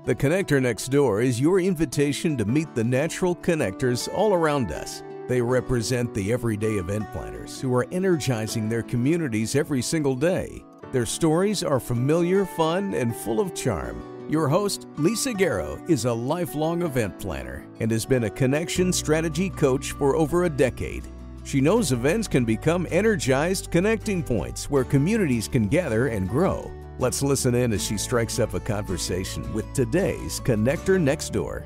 The Connector Next Door is your invitation to meet the natural connectors all around us. They represent the everyday event planners who are energizing their communities every single day. Their stories are familiar, fun, and full of charm. Your host, Lisa Garrow, is a lifelong event planner and has been a connection strategy coach for over a decade. She knows events can become energized connecting points where communities can gather and grow. Let's listen in as she strikes up a conversation with today's Connector Next Door.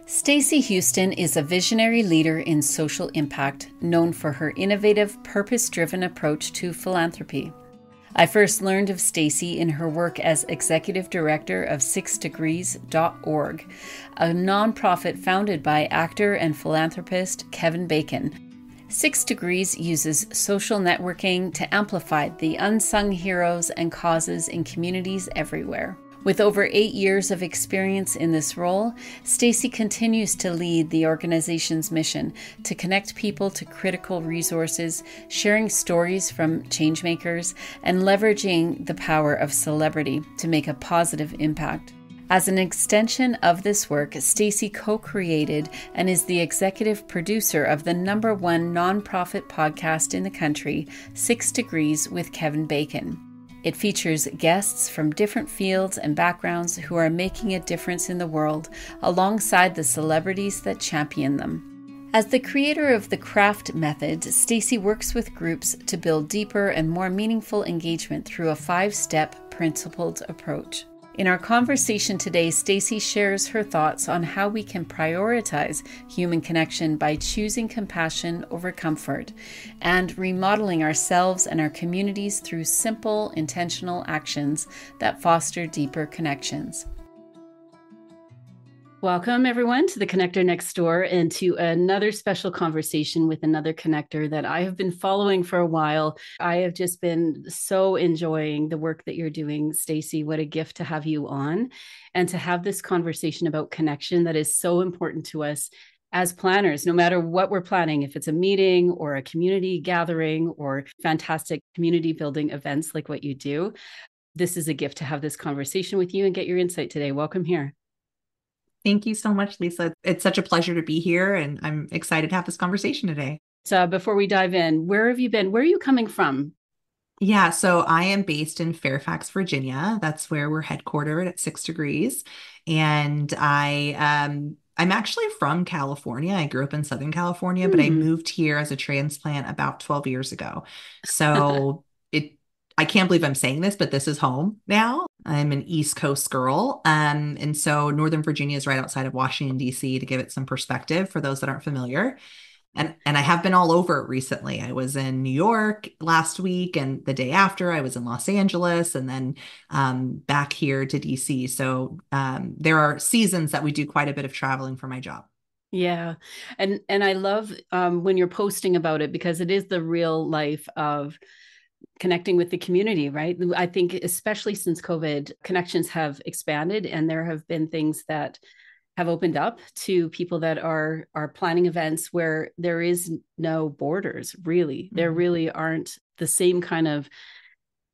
Stacy Huston is a visionary leader in social impact, known for her innovative, purpose-driven approach to philanthropy. I first learned of Stacy in her work as executive director of 6degrees.org, a nonprofit founded by actor and philanthropist Kevin Bacon. 6 Degrees uses social networking to amplify the unsung heroes and causes in communities everywhere. With over 8 years of experience in this role, Stacy continues to lead the organization's mission to connect people to critical resources, sharing stories from changemakers, and leveraging the power of celebrity to make a positive impact. As an extension of this work, Stacy co-created and is the executive producer of the #1 nonprofit podcast in the country, 6 Degrees with Kevin Bacon. It features guests from different fields and backgrounds who are making a difference in the world, alongside the celebrities that champion them. As the creator of the craft method, Stacy works with groups to build deeper and more meaningful engagement through a 5-step principled approach. In our conversation today, Stacy shares her thoughts on how we can prioritize human connection by choosing compassion over comfort and remodeling ourselves and our communities through simple, intentional actions that foster deeper connections. Welcome, everyone, to the Connector Next Door and to another special conversation with another connector that I have been following for a while. I have just been so enjoying the work that you're doing, Stacy. What a gift to have you on and to have this conversation about connection that is so important to us as planners, no matter what we're planning, if it's a meeting or a community gathering or fantastic community building events like what you do. This is a gift to have this conversation with you and get your insight today. Welcome here. Thank you so much, Lisa. It's such a pleasure to be here, and I'm excited to have this conversation today. So before we dive in, where have you been? Where are you coming from? Yeah, so I am based in Fairfax, Virginia. That's where we're headquartered at 6 Degrees. And I'm actually from California. I grew up in Southern California, but I moved here as a transplant about 12 years ago. So I can't believe I'm saying this, but this is home now. I'm an East Coast girl. And so Northern Virginia is right outside of Washington, D.C., to give it some perspective for those that aren't familiar. And I have been all over recently. I was in New York last week, and the day after I was in Los Angeles, and then back here to D.C. So there are seasons that we do quite a bit of traveling for my job. Yeah. And I love when you're posting about it, because it is the real life of connecting with the community, right? I think especially since COVID, connections have expanded, and there have been things that have opened up to people that are planning events where there is no borders, really. There really aren't the same kind of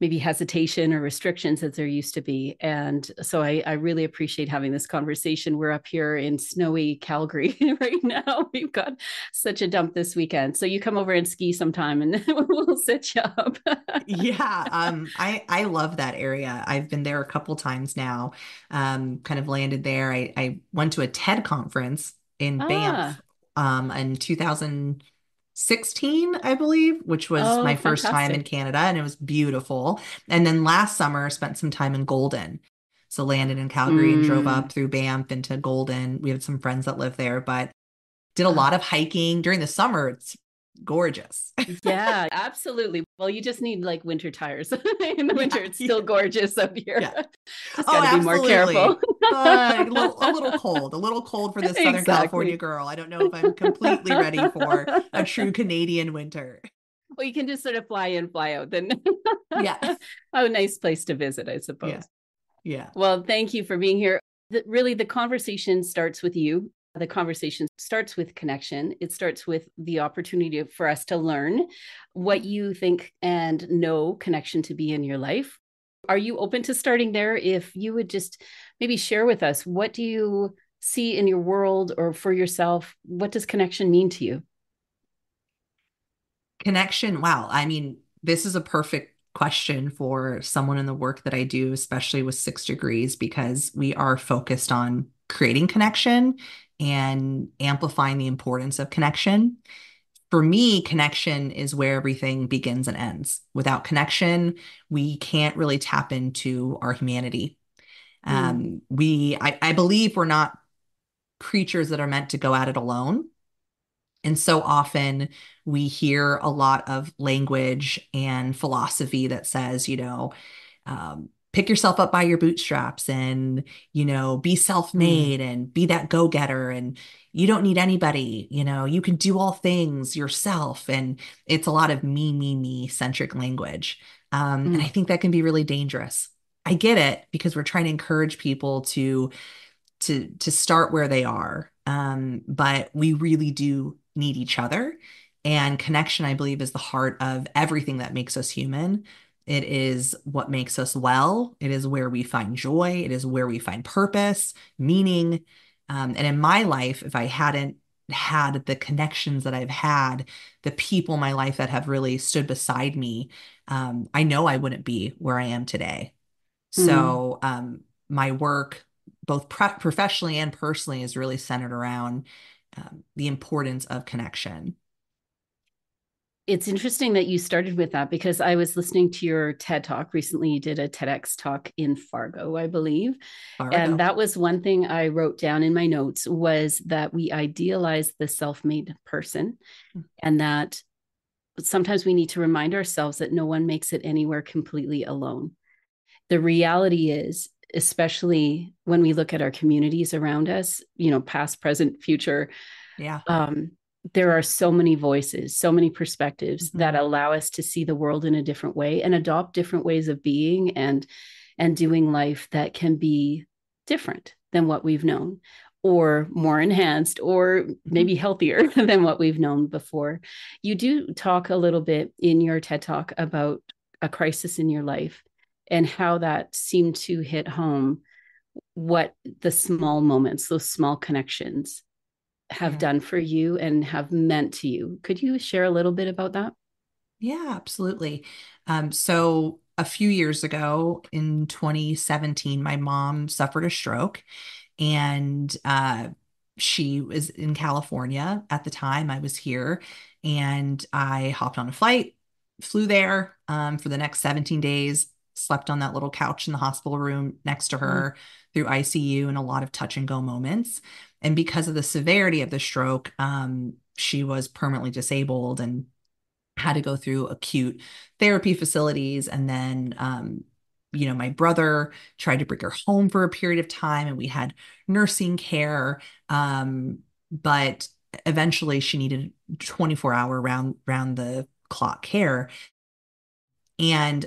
maybe hesitation or restrictions as there used to be. And so I really appreciate having this conversation. We're up here in snowy Calgary right now. We've got such a dump this weekend. So you come over and ski sometime and we'll set you up. Yeah, I love that area. I've been there a couple times now, kind of landed there. I went to a TED conference in Banff in 2016, I believe, which was my first time in Canada, and it was beautiful. And then last summer, spent some time in Golden. So landed in Calgary and drove up through Banff into Golden. We had some friends that live there, but did a lot of hiking during the summer. It's gorgeous. Yeah, absolutely. Well, you just need like winter tires. In the winter, it's still gorgeous up here. Yeah. Just got to be more careful. A little cold for this Southern California girl. I don't know if I'm completely ready for a true Canadian winter. Well, you can just sort of fly in, fly out. Then, yeah, a nice place to visit, I suppose. Yeah. Well, thank you for being here. Really, the conversation starts with you. The conversation starts with connection. It starts with the opportunity for us to learn what you think and know connection to be in your life. Are you open to starting there? If you would just maybe share with us, what do you see in your world or for yourself? What does connection mean to you? Connection. Wow. I mean, this is a perfect question for someone in the work that I do, especially with 6 degrees, because we are focused on creating connection and amplifying the importance of connection. For me, connection is where everything begins and ends. Without connection, we can't really tap into our humanity. Mm, I believe we're not creatures that are meant to go at it alone. And so often we hear a lot of language and philosophy that says, pick yourself up by your bootstraps and, be mm, self-made and be that go-getter and you don't need anybody, you can do all things yourself. And it's a lot of me centric language. And I mm, think that can be really dangerous. I get it because we're trying to encourage people to start where they are. But we really do need each other. And connection, I believe, is the heart of everything that makes us human. It is what makes us well. It is where we find joy. It is where we find purpose, meaning. And in my life, if I hadn't had the connections that I've had, the people in my life that have really stood beside me, I know I wouldn't be where I am today. mm. So, my work, both professionally and personally, is really centered around the importance of connection. It's interesting that you started with that because I was listening to your TED talk recently. You did a TEDx talk in Fargo, I believe. And Fargo. that was one thing I wrote down in my notes was that we idealize the self-made person and that sometimes we need to remind ourselves that no one makes it anywhere completely alone. The reality is, especially when we look at our communities around us, past, present, future, Yeah. um, there are so many voices, so many perspectives that Hmm. allow us to see the world in a different way and adopt different ways of being and doing life that can be different than what we've known or more enhanced or Hmm. maybe healthier than what we've known before. You do talk a little bit in your TED talk about a crisis in your life and how that seemed to hit home what the small moments, those small connections have Yeah. done for you and have meant to you. Could you share a little bit about that? Yeah, absolutely. So a few years ago in 2017, my mom suffered a stroke and she was in California at the time. I was here and I hopped on a flight, flew there for the next 17 days, slept on that little couch in the hospital room next to Mm, her through ICU and a lot of touch and go moments. And because of the severity of the stroke, she was permanently disabled and had to go through acute therapy facilities. And then, my brother tried to bring her home for a period of time and we had nursing care. But eventually she needed 24-hour round the clock care. And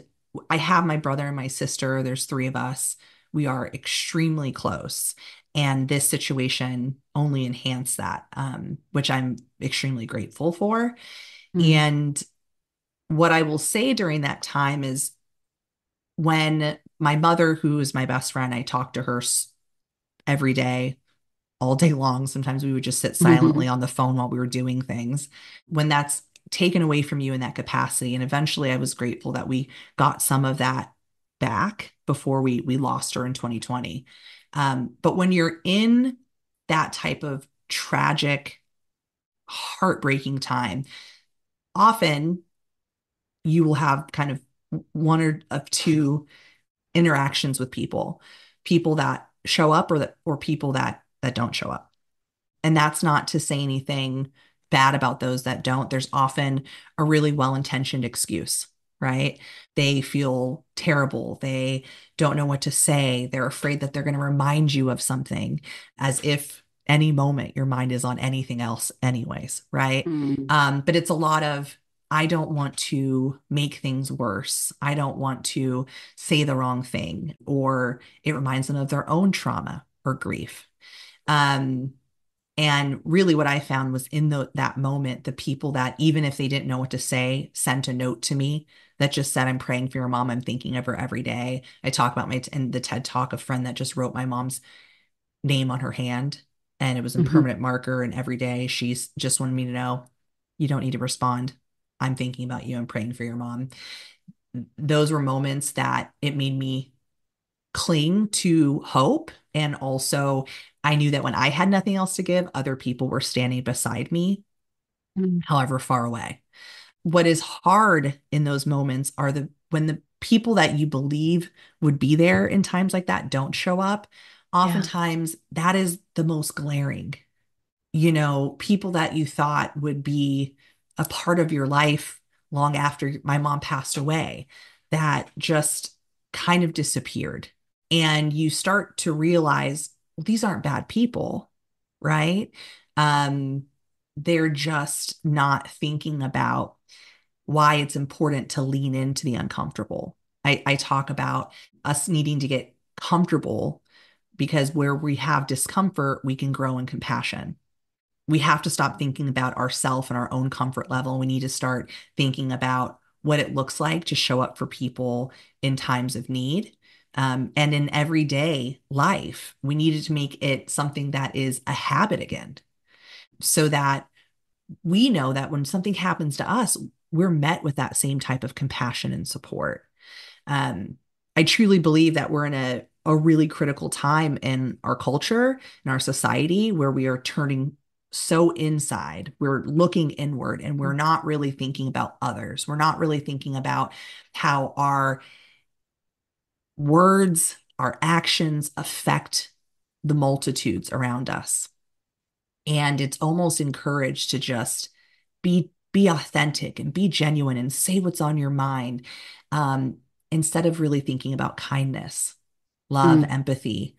I have my brother and my sister, there's three of us. We are extremely close. And this situation only enhanced that, which I'm extremely grateful for. mm, And what I will say during that time is when my mother, who is my best friend, I talked to her every day, all day long. Sometimes we would just sit silently mhm, on the phone while we were doing things. When that's taken away from you in that capacity, and eventually I was grateful that we got some of that back before we lost her in 2020. But when you're in that type of tragic, heartbreaking time, often you will have kind of one or of two interactions with people that show up or people that don't show up. And that's not to say anything bad about those that don't. There's often a really well-intentioned excuse, right? They feel terrible. They don't know what to say. They're afraid that they're going to remind you of something as if any moment your mind is on anything else anyways, right? mm, But it's a lot of I don't want to make things worse. I don't want to say the wrong thing, or it reminds them of their own trauma or grief. Um, And really what I found was in that moment, the people that, even if they didn't know what to say, sent a note to me that just said, I'm praying for your mom. I'm thinking of her every day. I talk about in the TED Talk, a friend that just wrote my mom's name on her hand, and it was in Hmm. permanent marker. And every day she's just wanted me to know, you don't need to respond. I'm thinking about you. I'm praying for your mom. Those were moments that it made me cling to hope. And also, I knew that when I had nothing else to give, other people were standing beside me, Mm. however far away. What is hard in those moments are when the people that you believe would be there in times like that don't show up. Yeah. Oftentimes, that is the most glaring. People that you thought would be a part of your life long after my mom passed away, that just kind of disappeared. And you start to realize, well, these aren't bad people, right? Um, they're just not thinking about why it's important to lean into the uncomfortable. I talk about us needing to get comfortable because where we have discomfort, we can grow in compassion. We have to stop thinking about ourself and our own comfort level. We need to start thinking about what it looks like to show up for people in times of need. And in everyday life, we needed to make it something that is a habit again, so that we know that when something happens to us, we're met with that same type of compassion and support. Um, I truly believe that we're in a really critical time in our culture, in our society, where we are turning so inside. We're looking inward and we're not really thinking about others. We're not really thinking about how our words, our actions affect the multitudes around us. And it's almost encouraged to just be authentic and be genuine and say what's on your mind, um, instead of really thinking about kindness, love, Mm. empathy,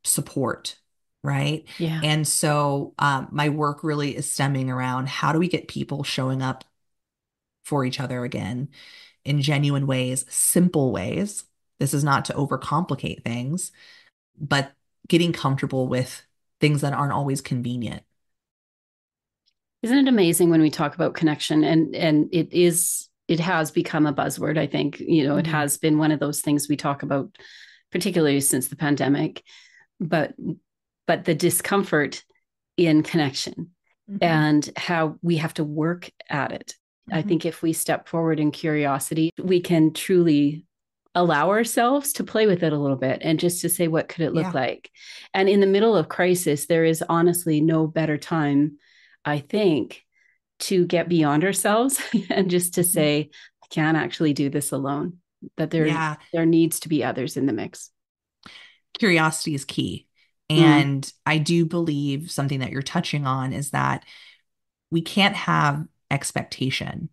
support, right? Yeah. And so my work really is stemming around, how do we get people showing up for each other again in genuine ways, simple ways. This is not to overcomplicate things, but getting comfortable with things that aren't always convenient. Isn't it amazing when we talk about connection, and it has become a buzzword, I think. It Mhm. has been one of those things we talk about, particularly since the pandemic, but the discomfort in connection Mhm. and how we have to work at it. I Mhm. think if we step forward in curiosity, we can truly allow ourselves to play with it a little bit and just to say, what could it look Yeah. like? And in the middle of crisis, there is honestly no better time, I think, to get beyond ourselves and just to Mhm. say, I can't actually do this alone, that Yeah. there needs to be others in the mix. Curiosity is key. Mm. And I do believe something that you're touching on is that we can't have expectation,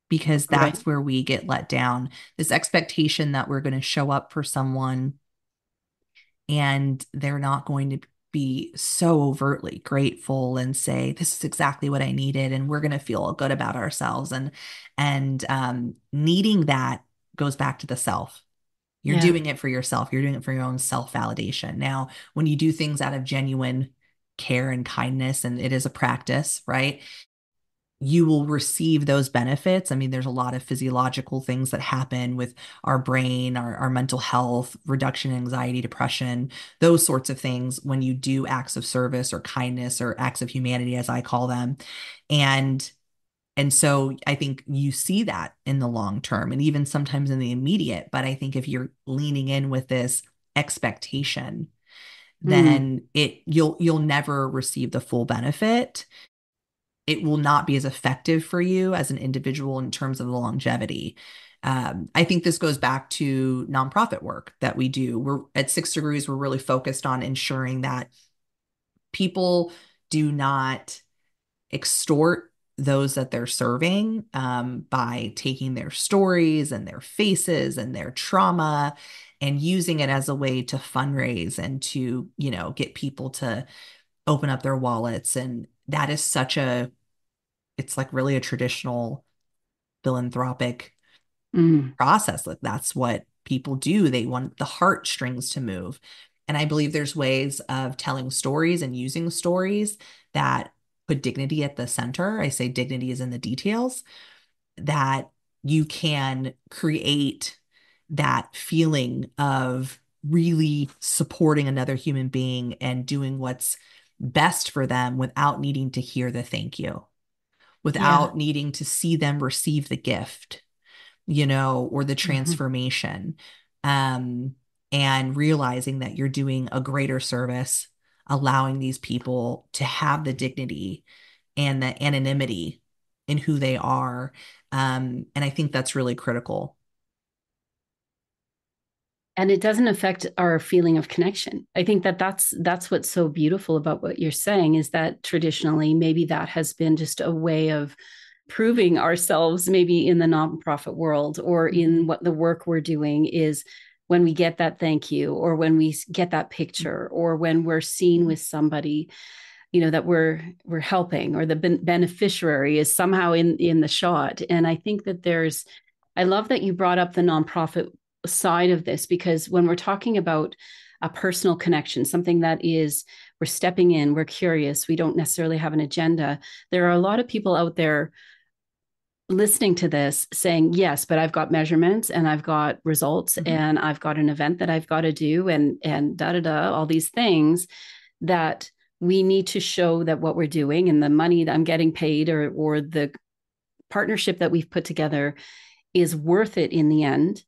because Right. that's where we get let down. This expectation that we're going to show up for someone and they're not going to be so overtly grateful and say, this is exactly what I needed, and we're going to feel good about ourselves. And needing that goes back to the self. You're Yeah. doing it for yourself. You're doing it for your own self-validation. Now, when you do things out of genuine care and kindness, and it is a practice, right? You will receive those benefits. I mean, there's a lot of physiological things that happen with our brain, our mental health, reduction in anxiety, depression, those sorts of things when you do acts of service or kindness or acts of humanity, as I call them. And and so I think you see that in the long term and even sometimes in the immediate. But I think if you're leaning in with this expectation, Mm. then you'll never receive the full benefit. It will not be as effective for you as an individual in terms of the longevity. I think this goes back to nonprofit work that we do. We're at 6 Degrees, we're really focused on ensuring that people do not extort those that they're serving, by taking their stories and their faces and their trauma and using it as a way to fundraise and to, get people to open up their wallets. And that is it's like really a traditional philanthropic Mm. process. Like that's what people do. They want the heartstrings to move. And I believe there's ways of telling stories and using stories that put dignity at the center. I say dignity is in the details, that you can create that feeling of really supporting another human being and doing what's best for them without needing to hear the thank you, Yeah. without needing to see them receive the gift, or the Hmm. transformation. Um, and realizing that you're doing a greater service, allowing these people to have the dignity and the anonymity in who they are. And I think that's really critical. And it doesn't affect our feeling of connection. I think that that's what's so beautiful about what you're saying, is that traditionally maybe that has been just a way of proving ourselves, maybe in the nonprofit world or in what the work we're doing is, when we get that thank you, or when we get that picture, or when we're seen with somebody, that we're helping, or the beneficiary is somehow in the shot. And I think that I love that you brought up the nonprofit side of this, because when we're talking about a personal connection, something that is, we're stepping in, we're curious, we don't necessarily have an agenda. There are a lot of people out there listening to this saying, yes, but I've got measurements and I've got results Mhm. and I've got an event that I've got to do, and da da da, all these things that we need to show that what we're doing and the money that I'm getting paid, or the partnership that we've put together, is worth it in the end.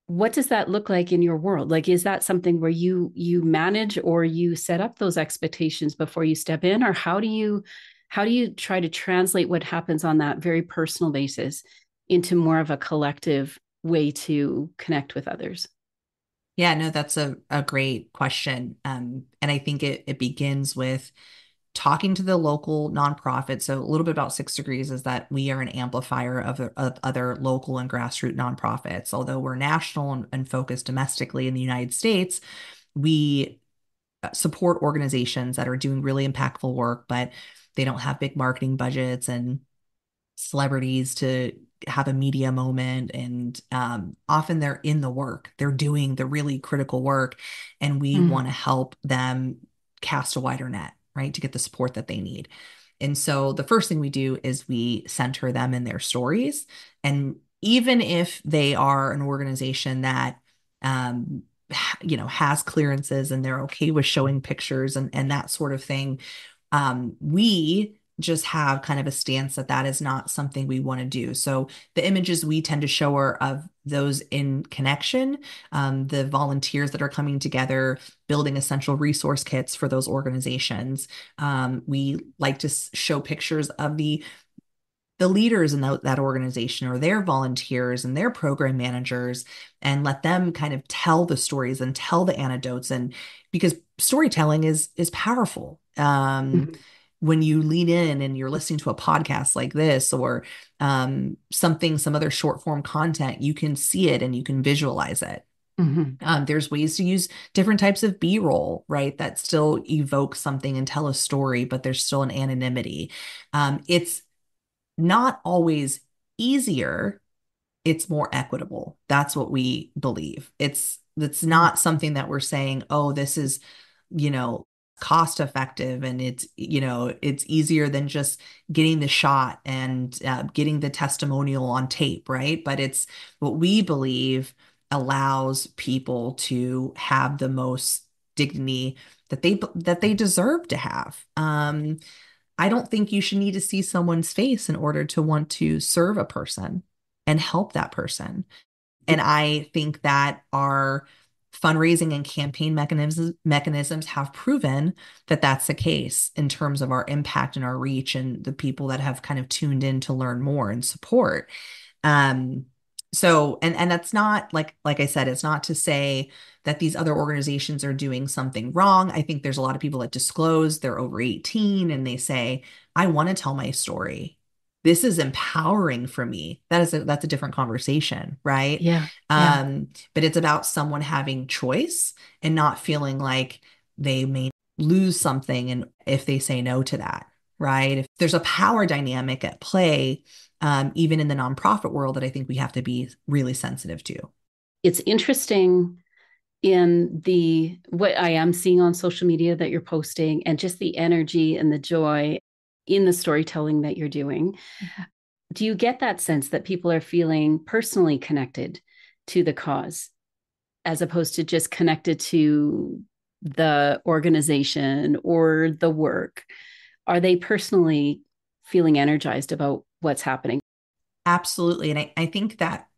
What does that look like in your world? Like, is that something where you manage, or you set up those expectations before you step in, or how do you try to translate what happens on that very personal basis into more of a collective way to connect with others? Yeah, no, that's a great question. And I think it begins with talking to the local nonprofit. So a little bit about Six Degrees is that we are an amplifier of other local and grassroots nonprofits. Although we're national and focused domestically in the United States, we support organizations that are doing really impactful work, but they don't have big marketing budgets and celebrities to have a media moment. And often they're in the work, they're doing the really critical work, and we Mm, want to help them cast a wider net, right, to get the support that they need. And so the first thing we do is we center them in their stories. And even if they are an organization that, um, has clearances and they're okay with showing pictures and that sort of thing, we just have kind of a stance that that is not something we want to do. So the images we tend to show are of those in connection, the volunteers that are coming together, building essential resource kits for those organizations. We like to show pictures of the leaders in that organization, or their volunteers and their program managers, and let them kind of tell the stories and tell the anecdotes. And because storytelling is powerful. mhm, When you lean in and you're listening to a podcast like this, or some other short form content, you can see it and you can visualize it. mhm, There's ways to use different types of B-roll, right? That still evoke something and tell a story, but there's still an anonymity. It's not always easier, it's more equitable. That's what we believe. It's mhm, not something that we're saying, oh, this is, you know, cost effective and it's easier than just getting the shot and getting the testimonial on tape, right? But it's what we believe allows people to have the most dignity that they deserve to have. I don't think you should need to see someone's face in order to want to serve a person and help that person. And I think that our fundraising and campaign mechanisms have proven that that's the case in terms of our impact and our reach and the people that have kind of tuned in to learn more and support. Um, so and that's not like I said, it's not to say that these other organizations are doing something wrong. I think there's a lot of people that disclose they're over 18 and they say, I want to tell my story. This is empowering for me. That's a different conversation, right? yeah, yeah. But it's about someone having choice and not feeling like they may lose something and if they say no to that, right? If there's a power dynamic at play, even in the nonprofit world, that I think we have to be really sensitive to. It's interesting in the what I am seeing on social media that you're posting and just the energy and the joy in the storytelling that you're doing. Do you get that sense that people are feeling personally connected to the cause as opposed to just connected to the organization or the work? Are they personally feeling energized about what's happening? Absolutely. And I think that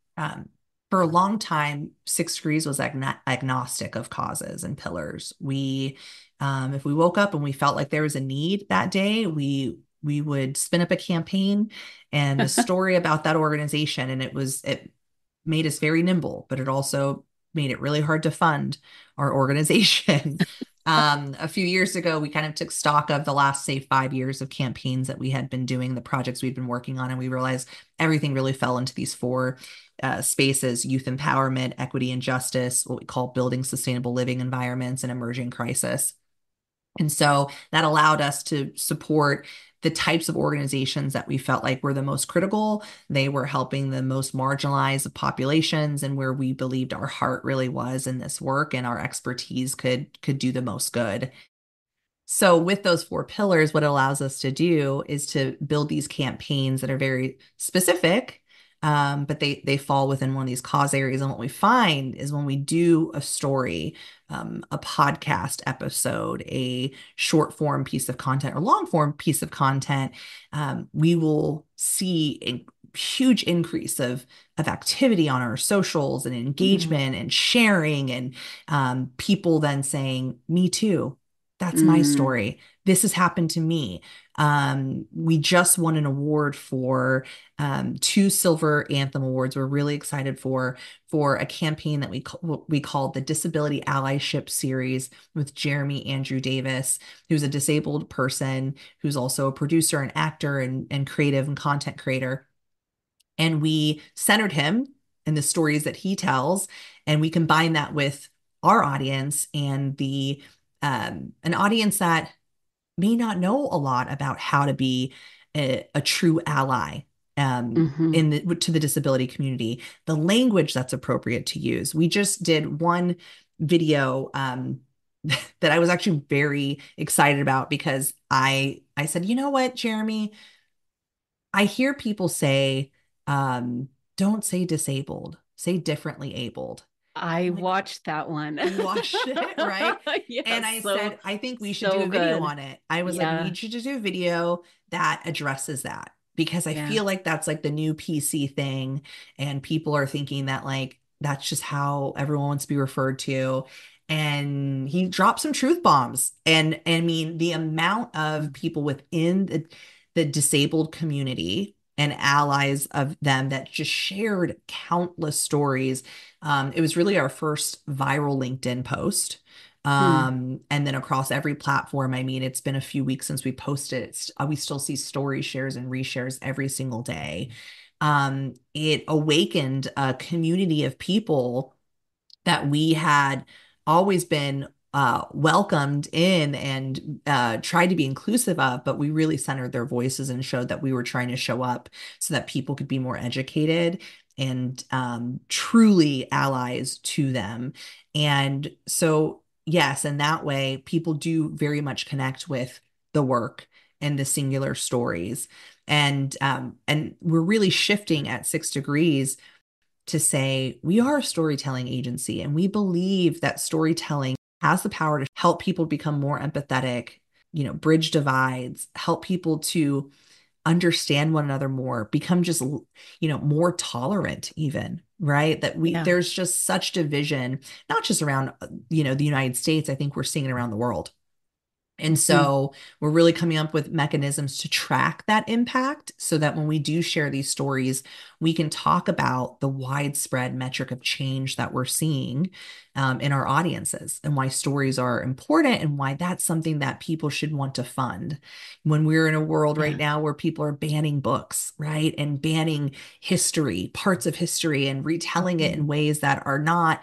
for a long time, Six Degrees was agnostic of causes and pillars. If we woke up and we felt like there was a need that day, we would spin up a campaign and a story about that organization. And it made us very nimble, but it also made it really hard to fund our organization. A few years ago, we kind of took stock of the last, say, 5 years of campaigns that we had been doing, the projects we'd been working on, and we realized everything really fell into these four spaces: youth empowerment, equity and justice, what we call building sustainable living environments, and emerging crisis. And so that allowed us to support the types of organizations that we felt like were the most critical. They were helping the most marginalized of populations and where we believed our heart really was in this work and our expertise could do the most good. So with those four pillars, what it allows us to do is to build these campaigns that are very specific, but they fall within one of these cause areas. And what we find is when we do a story, a podcast episode, a short form piece of content, or long form piece of content, we will see a huge increase of activity on our socials and engagement and sharing, and people then saying, "Me too. That's my Mm, story. This has happened to me." We just won an award for two Silver Anthem Awards. We're really excited for a campaign that we called the Disability Allyship Series with Jeremy Andrew Davis, who's a disabled person who's also a producer and actor and creative and content creator. And we centered him and the stories that he tells, and we combine that with our audience and the an audience that may not know a lot about how to be a true ally mhm. to the disability community, the language that's appropriate to use. We just did one video that I was actually very excited about because I said, you know what, Jeremy, I hear people say, don't say disabled, say differently abled. I I'm like, watched that one. you watched it, right? And Yes, I so said, I think we should do so a video good. on it. I was like, we Yeah, need you to do a video that addresses that because I yeah. feel like that's like the new PC thing. And people are thinking that like that's just how everyone wants to be referred to. And he dropped some truth bombs. And I mean, the amount of people within the disabled community and allies of them that just shared countless stories. It was really our first viral LinkedIn post. Hmm. And then across every platform, I mean, it's been a few weeks since we posted it. We still see story shares and reshares every single day. It awakened a community of people that we had always been welcomed in and tried to be inclusive of, but we really centered their voices and showed that we were trying to show up so that people could be more educated and truly allies to them. And so, yes, in that way, people do very much connect with the work and the singular stories. And we're really shifting at Six Degrees to say we are a storytelling agency and we believe that storytelling has the power to help people become more empathetic, bridge divides, help people to understand one another more, become just, more tolerant even, right? That Yeah. there's just such division, not just around, the United States. I think we're seeing it around the world. And Hmm. so we're really coming up with mechanisms to track that impact so that when we do share these stories, we can talk about the widespread metric of change that we're seeing in our audiences and why stories are important and why that's something that people should want to fund. When we're in a world right Yeah. now where people are banning books, right? And banning history, parts of history, and retelling it in Mhm. ways that are not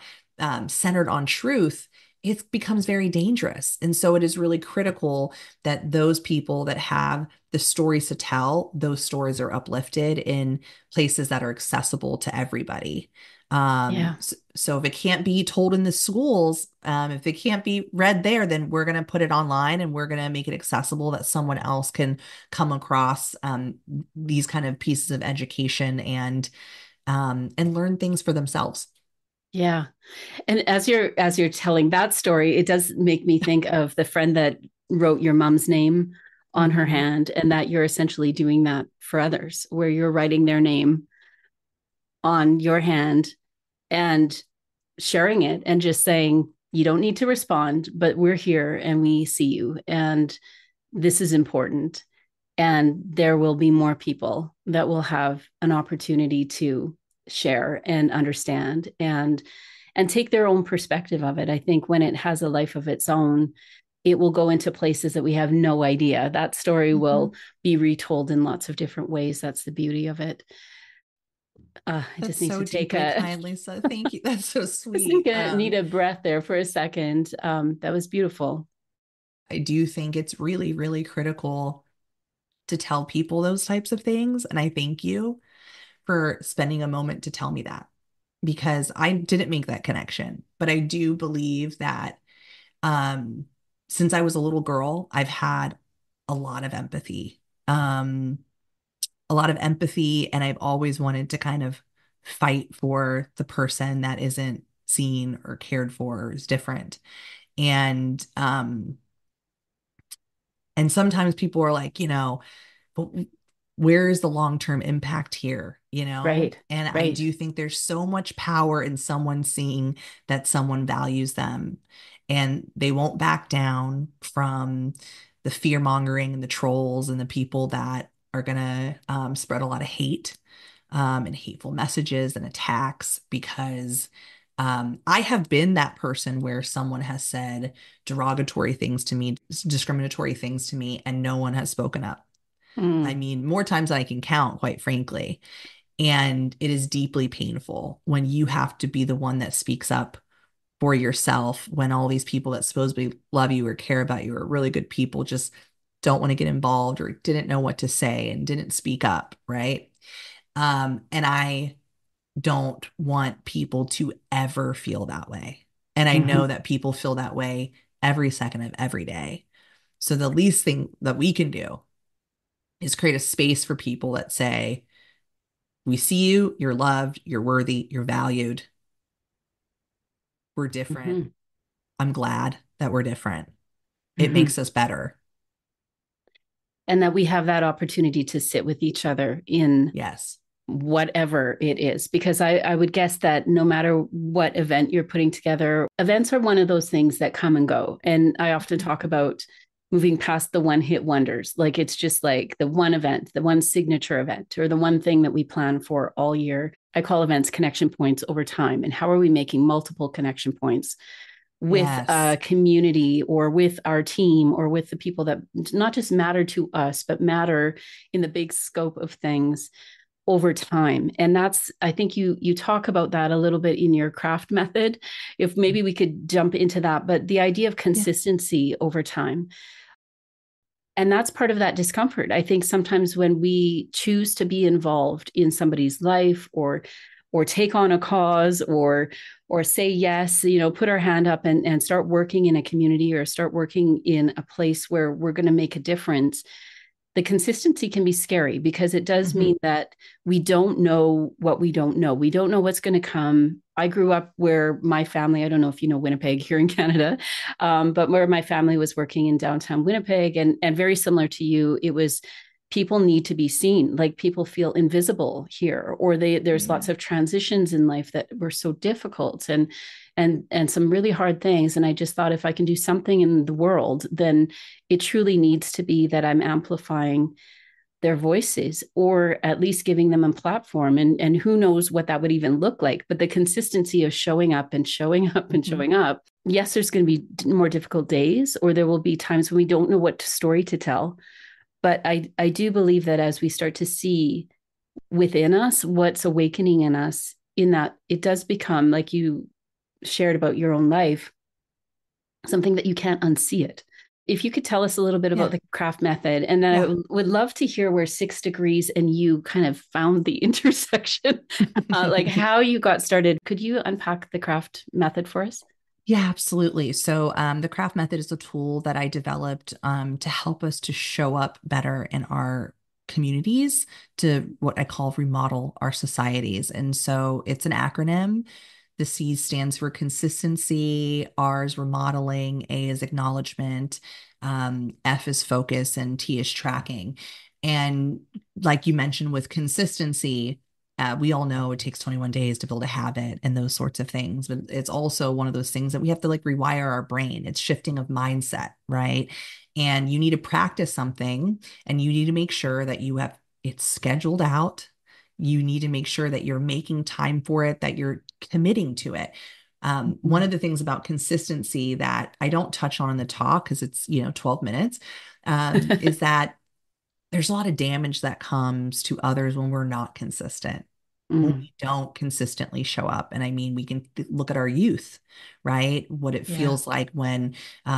centered on truth, it becomes very dangerous. And so it is really critical that those people that have the stories to tell, those stories are uplifted in places that are accessible to everybody. Yeah. So if it can't be told in the schools, if it can't be read there, then we're going to put it online and we're going to make it accessible that someone else can come across these kind of pieces of education and learn things for themselves. Yeah. And as you're telling that story, it does make me think of the friend that wrote your mom's name on her Mhm. hand, and that you're essentially doing that for others, where you're writing their name on your hand and sharing it and just saying, you don't need to respond, but we're here and we see you. And this is important. And there will be more people that will have an opportunity to share and understand and take their own perspective of it. I think when it has a life of its own, it will go into places that we have no idea. That story will Mhm. be retold in lots of different ways. That's the beauty of it. I just That's need to so take deeply a kind, Lisa. Thank you. That's so just need sweet. a, need a breath there for a second. That was beautiful. I do think it's really, really critical to tell people those types of things. And I thank you for spending a moment to tell me that because I didn't make that connection. But I do believe that um, since I was a little girl, I've had a lot of empathy, um, a lot of empathy, and I've always wanted to kind of fight for the person that isn't seen or cared for or is different. And and sometimes people are like, but where is the long-term impact here, Right, And I right. do think there's so much power in someone seeing that someone values them and they won't back down from the fear mongering and the trolls and the people that are gonna spread a lot of hate and hateful messages and attacks because I have been that person where someone has said derogatory things to me, discriminatory things to me, and no one has spoken up. I Mm, mean, more times than I can count, quite frankly. And it is deeply painful when you have to be the one that speaks up for yourself when all these people that supposedly love you or care about you or really good people just don't want to get involved or didn't know what to say and didn't speak up, right? And I don't want people to ever feel that way. And I know mhm, that people feel that way every second of every day. So the least thing that we can do is create a space for people that say, we see you, you're loved, you're worthy, you're valued, we're different. mhm, I'm glad that we're different. It mhm. makes us better. And that we have that opportunity to sit with each other in Yes. whatever it is. Because I would guess that no matter what event you're putting together, events are one of those things that come and go. And I often talk about moving past the one hit wonders. Like it's just like the one event, the one signature event, or the one thing that we plan for all year. I call events connection points over time. And how are we making multiple connection points with Yes. a community or with our team or with the people that not just matter to us, but matter in the big scope of things over time. And that's, I think you talk about that a little bit in your craft method. If maybe we could jump into that, but the idea of Yeah. consistency over time. And that's part of that discomfort. I think sometimes when we choose to be involved in somebody's life or take on a cause or say yes, put our hand up and start working in a community or start working in a place where we're going to make a difference, the consistency can be scary because it does Mhm. mean that we don't know what we don't know. We don't know what's going to come. I grew up where my family, I don't know if you know Winnipeg here in Canada, but where my family was working in downtown Winnipeg, and very similar to you, it was people need to be seen. Like people feel invisible here, or there's Yeah. lots of transitions in life that were so difficult and some really hard things. And I just thought if I can do something in the world, then it truly needs to be that I'm amplifying their voices or at least giving them a platform. And who knows what that would even look like. But the consistency of showing up and showing up and Mhm. showing up. Yes, there's going to be more difficult days, or there will be times when we don't know what story to tell. But I do believe that as we start to see within us what's awakening in us, in that it does become, like you shared about your own life, something that you can't unsee it. if you could tell us a little bit about Yeah. the craft method, and then I Yeah. would love to hear where 6 degrees and you kind of found the intersection, like how you got started. Could you unpack the craft method for us? Yeah, absolutely. So, the craft method is a tool that I developed to help us to show up better in our communities, to what I call remodel our societies. And so it's an acronym. The C stands for consistency, R is remodeling, A is acknowledgement, F is focus, and T is tracking. And like you mentioned with consistency, we all know it takes 21 days to build a habit and those sorts of things, but it's also one of those things that we have to like rewire our brain. It's shifting of mindset, right? And you need to practice something and you need to make sure that you have it scheduled out. You need to make sure that you're making time for it, that you're committing to it. One of the things about consistency that I don't touch on in the talk because it's, 12 minutes, is that there's a lot of damage that comes to others when we're not consistent, when Mm, we don't consistently show up. And I mean, we can look at our youth, right? What it yeah. feels like when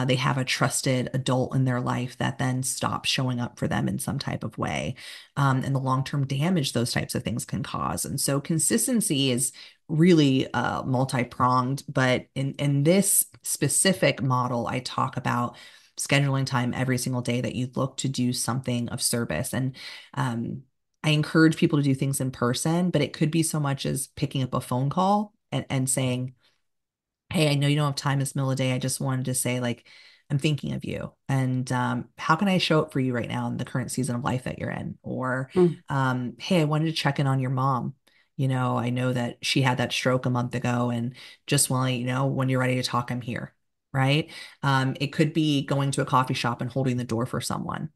they have a trusted adult in their life that then stops showing up for them in some type of way, and the long-term damage those types of things can cause. And so consistency is really multi-pronged, but in this specific model, I talk about scheduling time every single day that you look to do something of service. And um, I encourage people to do things in person, but it could be so much as picking up a phone call and saying, hey, I know you don't have time this middle of the day. I just wanted to say, like, I'm thinking of you. And how can I show up for you right now in the current season of life that you're in? Or, Mm, hey, I wanted to check in on your mom. I know that she had that stroke a month ago, and just want to let you know when you're ready to talk, I'm here. Right. It could be going to a coffee shop and holding the door for someone.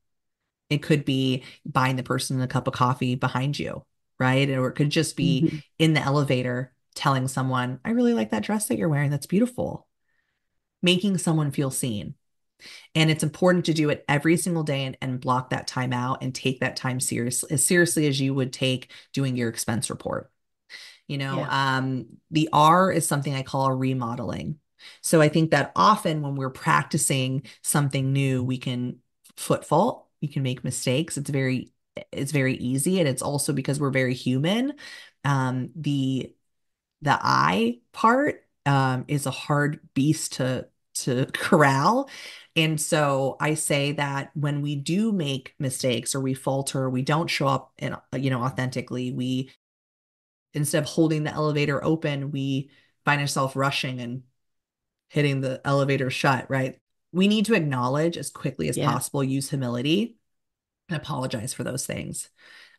It could be buying the person a cup of coffee behind you, right? Or it could just be mhm. in the elevator telling someone, I really like that dress that you're wearing. That's beautiful. Making someone feel seen. And it's important to do it every single day and block that time out and take that time seriously as you would take doing your expense report. Yeah. The R is something I call a remodeling. So I think that often when we're practicing something new, we can foot fault, we can make mistakes. It's very easy. And it's also because we're very human. The I part is a hard beast to corral. And so I say that when we do make mistakes or we falter, we don't show up and authentically, we instead of holding the elevator open, we find ourselves rushing and hitting the elevator shut, right? We need to acknowledge as quickly as Yeah. possible, use humility, and apologize for those things.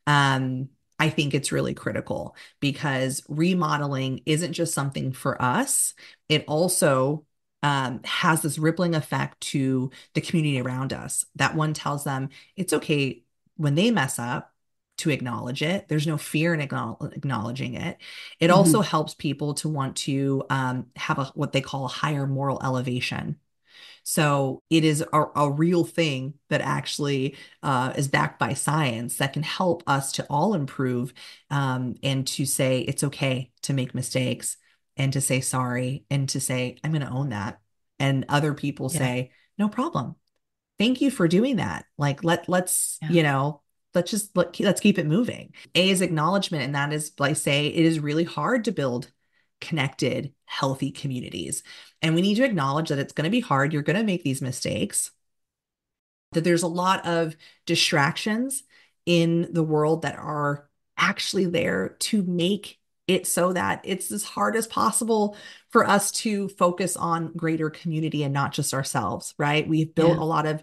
Um, I think it's really critical because remodeling isn't just something for us, it also has this rippling effect to the community around us. That one tells them it's okay when they mess up to acknowledge it. There's no fear in acknowledging it. It also Mhm. helps people to want to have what they call a higher moral elevation. So it is a real thing that actually is backed by science that can help us to all improve, and to say it's okay to make mistakes and to say sorry and to say, I'm going to own that. And other people Yeah. say, no problem. Thank you for doing that. Like Yeah. let's keep it moving. A is acknowledgement, and that is, like I say, it is really hard to build connected, healthy communities. And we need to acknowledge that it's going to be hard. You're going to make these mistakes, that there's a lot of distractions in the world that are actually there to make it so that it's as hard as possible for us to focus on greater community and not just ourselves, right? Yeah.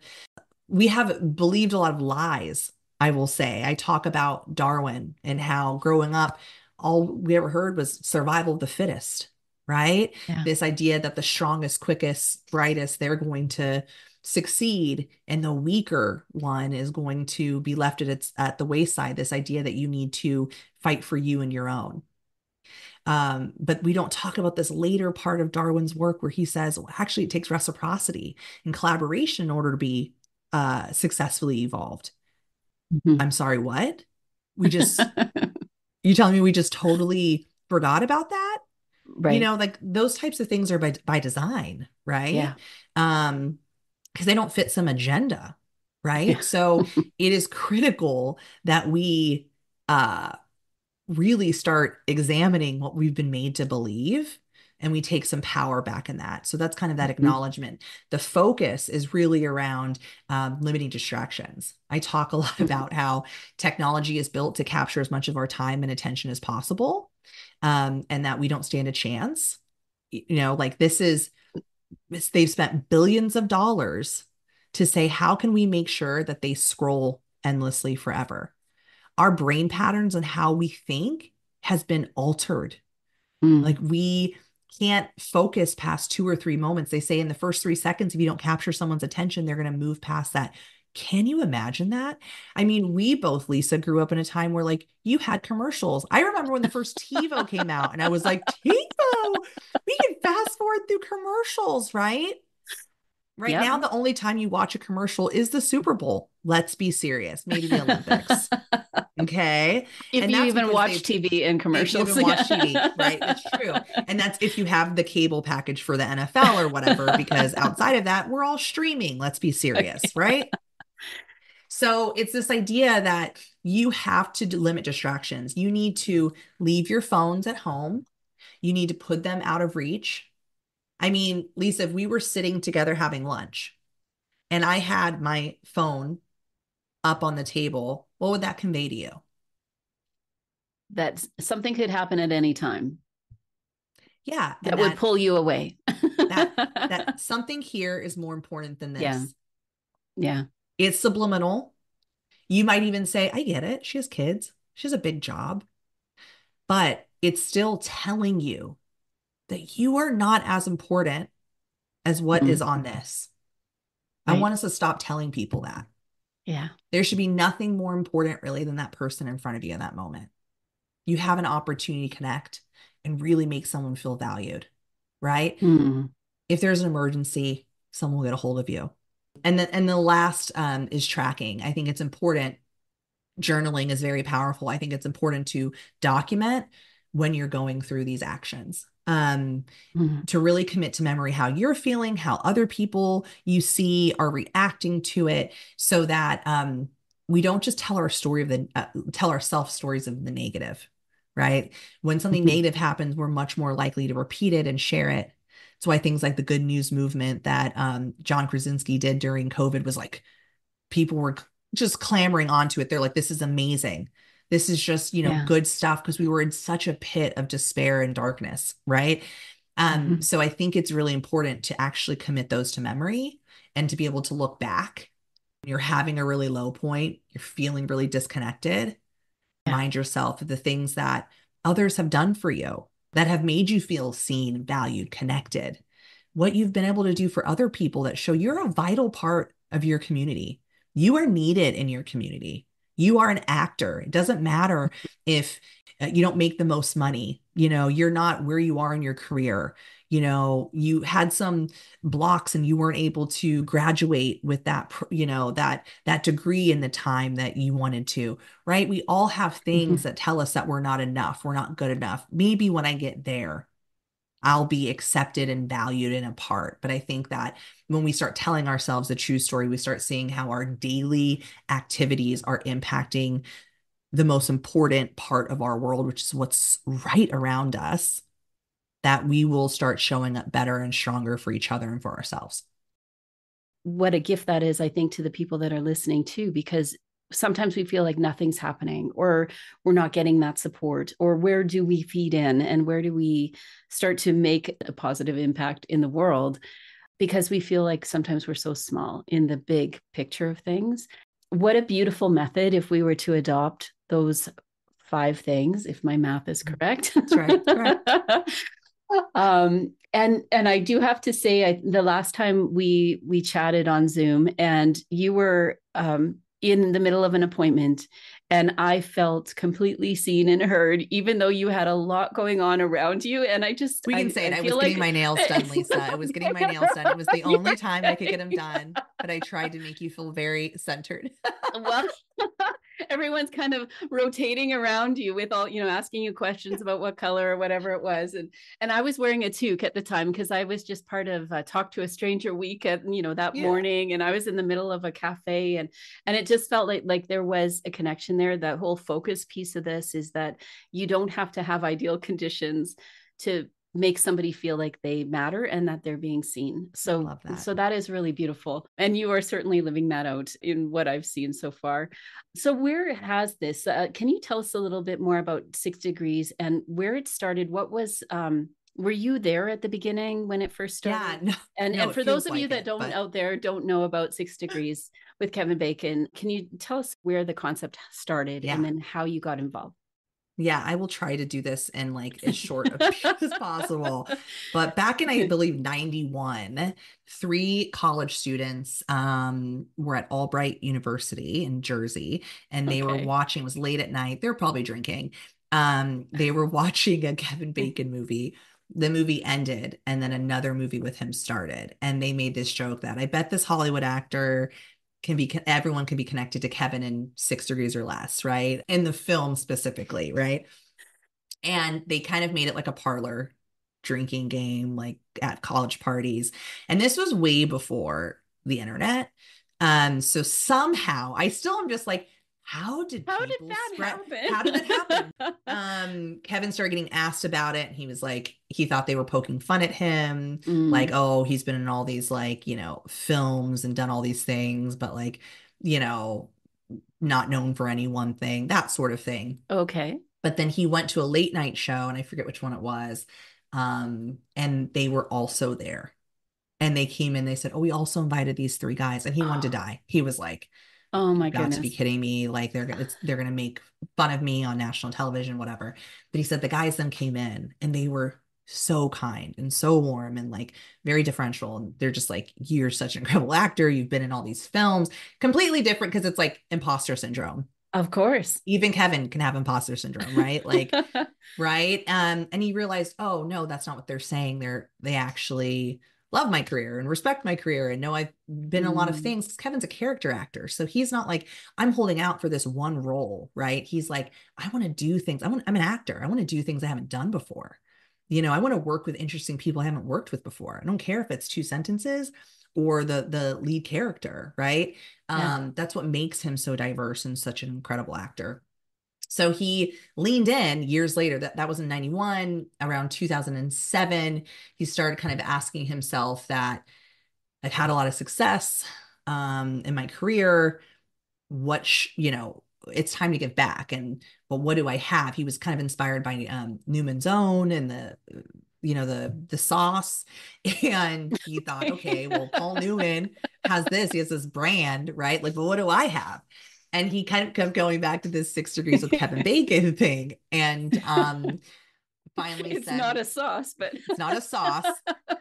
We have believed a lot of lies, I will say. I talk about Darwin and how growing up, all we ever heard was survival of the fittest, right? Yeah. This idea that the strongest, quickest, brightest, they're going to succeed and the weaker one is going to be left at the wayside. This idea that you need to fight for you and your own. But we don't talk about this later part of Darwin's work where he says, well, actually, it takes reciprocity and collaboration in order to be successfully evolved. Mhm. I'm sorry, what? We just, you telling me we just totally forgot about that? Right. Like those types of things are by design, right? Yeah. Um, because they don't fit some agenda, right? Yeah. So it is critical that we really start examining what we've been made to believe, and we take some power back in that. So that's kind of that acknowledgement. The focus is really around limiting distractions. I talk a lot about how technology is built to capture as much of our time and attention as possible, and that we don't stand a chance. Like they've spent billions of dollars to say, how can we make sure that they scroll endlessly forever? Our brain patterns and how we think has been altered. Like we can't focus past 2 or 3 moments. They say in the first 3 seconds, if you don't capture someone's attention, they're going to move past that. Can you imagine that? I mean, we both, Lisa, grew up in a time where like you had commercials. I remember when the first TiVo came out and I was like, TiVo, we can fast forward through commercials, right? Right Yep. now, the only time you watch a commercial is the Super Bowl. Let's be serious. Maybe the Olympics. Okay. If And you that's even because watch TV and commercials. if you even watch TV, right? It's true. And that's if you have the cable package for the NFL or whatever, because outside of that, we're all streaming. Let's be serious, right? So it's this idea that you have to limit distractions. You need to leave your phones at home. You need to put them out of reach. I mean, Lisa, if we were sitting together having lunch and I had my phone up on the table, what would that convey to you? That something could happen at any time Yeah. that would pull you away. that something here is more important than this. Yeah. Yeah. It's subliminal. You might even say, I get it. She has kids. She has a big job. But it's still telling you that you are not as important as what is on this. Right. I want us to stop telling people that. Yeah. There should be nothing more important really than that person in front of you in that moment. You have an opportunity to connect and really make someone feel valued, right? If there's an emergency, someone will get a hold of you. And the last is tracking. I think it's important. Journaling is very powerful. I think it's important to document when you're going through these actions. To really commit to memory how you're feeling, how other people you see are reacting to it, so that we don't just tell tell ourselves stories of the negative, right? When something negative happens, we're much more likely to repeat it and share it. That's why things like the good news movement that John Krasinski did during COVID was like, people were just clamoring onto it. They're like, this is amazing. This is just, good stuff, because we were in such a pit of despair and darkness, right? So I think it's really important to actually commit those to memory and to be able to look back. When you're having a really low point, you're feeling really disconnected. Remind yourself of the things that others have done for you that have made you feel seen, valued, connected. What you've been able to do for other people that show you're a vital part of your community. You are needed in your community. You are an actor. It doesn't matter if you don't make the most money. You're not where you are in your career. You had some blocks and you weren't able to graduate with that, that degree in the time that you wanted to, right? We all have things that tell us that we're not enough. We're not good enough. Maybe when I get there, I'll be accepted and valued and a part. But I think that when we start telling ourselves a true story, we start seeing how our daily activities are impacting the most important part of our world, which is what's right around us, that we will start showing up better and stronger for each other and for ourselves. What a gift that is, I think, to the people that are listening too, because sometimes we feel like nothing's happening, or we're not getting that support, or where do we feed in and where do we start to make a positive impact in the world, because we feel like sometimes we're so small in the big picture of things. What a beautiful method if we were to adopt those 5 things, if my math is correct. That's right. Correct. And I do have to say, the last time we chatted on Zoom, and you were in the middle of an appointment, and I felt completely seen and heard, even though you had a lot going on around you. And I was getting my nails done, Lisa. I was getting my nails done. It was the only time I could get them done, but I tried to make you feel very centered. Well, everyone's kind of rotating around you with all, asking you questions about what color or whatever it was. And I was wearing a toque at the time because I was just part of Talk to a Stranger week at, that Yeah. morning. And I was in the middle of a cafe, and it just felt like there was a connection there. That whole focus piece of this is that you don't have to have ideal conditions to make somebody feel like they matter and that they're being seen. I love that. So that is really beautiful. And you are certainly living that out in what I've seen so far. So where has this, can you tell us a little bit more about 6 Degrees and where it started? What was, were you there at the beginning when it first started? Yeah, and it for those feels of you like that it, don't but out there don't know about 6 Degrees with Kevin Bacon, can you tell us where the concept started Yeah. and then how you got involved? Yeah, I will try to do this in like as short a period as possible. But back in, I believe, 91, three college students were at Albright University in Jersey, and they were Okay. watching, it was late at night. They were probably drinking. They were watching a Kevin Bacon movie. The movie ended, and then another movie with him started. And they made this joke that I bet this Hollywood actor everyone can be connected to Kevin in 6 Degrees or Less, right? In the film specifically, right? And they kind of made it like a parlor drinking game, like at college parties. And this was way before the internet. So somehow I still am just like, how did How did people that spread? happen? How did that happen? Kevin started getting asked about it. And he was like, he thought they were poking fun at him. Like, oh, he's been in all these like, films and done all these things, but like, you know, not known for any one thing, that sort of thing. Okay. But then he went to a late night show, and I forget which one it was. And they were also there. And they came in, they said, oh, we also invited these three guys. And he wanted to die. He was like, Oh my you've got to be goodness. kidding me. Like they're gonna make fun of me on national television, whatever. But he said the guys then came in and they were so kind and so warm and like very differential. And they're just like, you're such an incredible actor. You've been in all these films. Completely different because it's like imposter syndrome. Of course. Even Kevin can have imposter syndrome, right? Like, right. And he realized, oh no, that's not what they're saying. They actually love my career and respect my career and know I've been in a lot of things. Kevin's a character actor. So he's not like, I'm holding out for this one role, right? He's like, I want to do things. I'm an actor. I want to do things I haven't done before. I want to work with interesting people I haven't worked with before. I don't care if it's two sentences or the lead character, right? Yeah. That's what makes him so diverse and such an incredible actor. So he leaned in years later. That was in 91. Around 2007, he started kind of asking himself that I've had a lot of success in my career. It's time to give back. But what do I have? He was kind of inspired by Newman's Own and the sauce. And he thought, okay, well, Paul Newman has this. He has this brand, right? Like, but what do I have? And he kind of kept going back to this 6 Degrees with Kevin Bacon thing. And finally It's said, not a sauce, but it's not a sauce,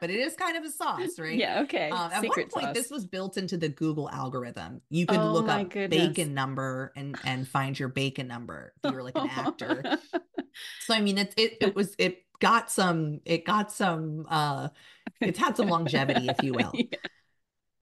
but it is kind of a sauce, right? yeah, okay. At one Secret point, sauce. this was built into the Google algorithm. You could Oh look my up goodness. bacon number and find your bacon number if you were like an actor. So I mean, it got some it's had some longevity, if you will. Yeah.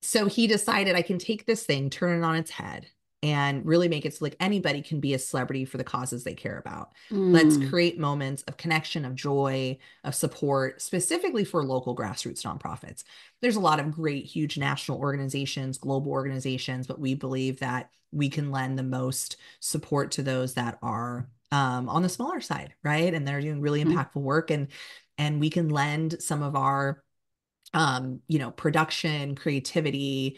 So he decided I can take this thing, turn it on its head, and really make it so like anybody can be a celebrity for the causes they care about. Let's create moments of connection, of joy, of support, specifically for local grassroots nonprofits. There's a lot of great, huge national organizations, global organizations, but we believe that we can lend the most support to those that are on the smaller side, right? And they're doing really impactful work, and we can lend some of our production, creativity,